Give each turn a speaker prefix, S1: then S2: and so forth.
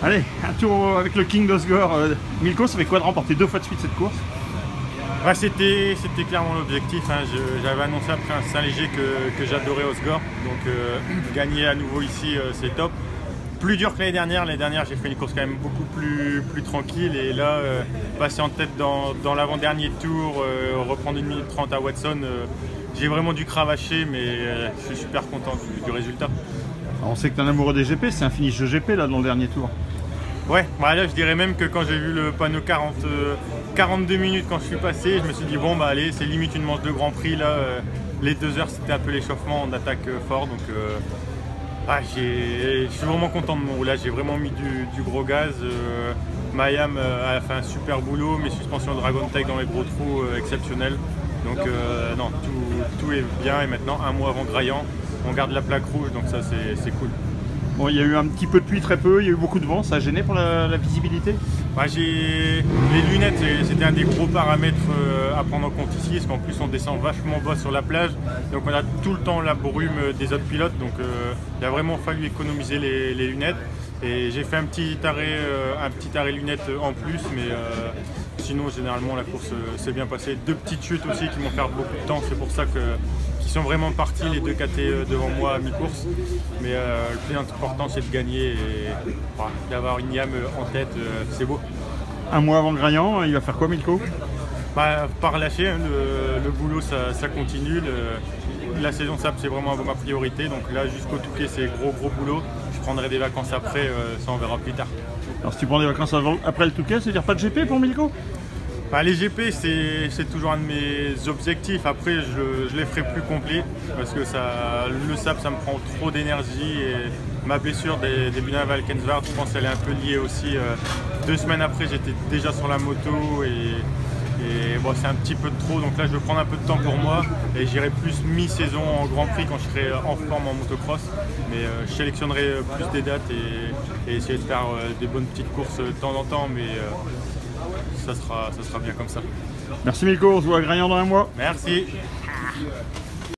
S1: Allez, un tour avec le King d'Osgore. Milko, ça fait quoi de remporter 2 fois de suite cette course?
S2: Ouais, c'était clairement l'objectif. Hein. J'avais annoncé après un Saint-Léger que j'adorais Osgore. Donc gagner à nouveau ici, c'est top. Plus dur que l'année dernière. L'année dernière, j'ai fait une course quand même beaucoup plus tranquille. Et là, passer en tête dans l'avant-dernier tour, reprendre 1 minute 30 à Watson, j'ai vraiment dû cravacher, mais je suis super content du résultat.
S1: Alors, on sait que tu es un amoureux des GP, c'est un finish de GP là dans le dernier tour.
S2: Ouais, bah là je dirais même que quand j'ai vu le panneau 42 minutes quand je suis passé, je me suis dit bon bah allez, c'est limite une manche de Grand Prix là. Les 2 heures c'était un peu l'échauffement, on attaque fort, donc je suis vraiment content de mon roulage, j'ai vraiment mis du gros gaz. Mayam a fait un super boulot, mes suspensions Dragon Tech dans les gros trous exceptionnels. Donc non, tout est bien, et maintenant 1 mois avant Graillan, on garde la plaque rouge, donc ça c'est cool.
S1: Bon, il y a eu un petit peu de pluie, très peu, il y a eu beaucoup de vent, ça a gêné pour la visibilité?
S2: Ouais, les lunettes, c'était un des gros paramètres à prendre en compte ici, parce qu'en plus on descend vachement bas sur la plage, donc on a tout le temps la brume des autres pilotes, donc il a vraiment fallu économiser les lunettes. Et j'ai fait un petit arrêt lunettes en plus, mais sinon généralement la course s'est bien passée. 2 petites chutes aussi qui m'ont fait beaucoup de temps, c'est pour ça qu'ils sont vraiment partis les 2 KT devant moi à mi-course. Mais le plus important c'est de gagner et d'avoir une YAM en tête, c'est beau.
S1: 1 mois avant le Graillan, il va faire quoi Milko?
S2: Pas relâcher, hein, le boulot ça continue. La saison SAP c'est vraiment ma priorité, donc là jusqu'au Touquet c'est gros boulot. Je prendrai des vacances après, ça on verra plus tard.
S1: Alors si tu prends des vacances après le Touquet, ça veut dire pas de GP pour Milko?
S2: Bah, les GP c'est toujours un de mes objectifs, après je les ferai plus complets parce que le SAP ça me prend trop d'énergie, et ma blessure des Buna Valkenswaard, je pense qu'elle est un peu liée aussi. 2 semaines après j'étais déjà sur la moto, et bon, c'est un petit peu de trop, donc là je vais prendre un peu de temps pour moi et j'irai plus mi-saison en Grand Prix quand je serai en forme en motocross. Mais je sélectionnerai plus des dates et essayer de faire des bonnes petites courses de temps en temps, mais ça sera bien comme ça.
S1: Merci Milko, on se voit à Graillan dans 1 mois.
S2: Merci.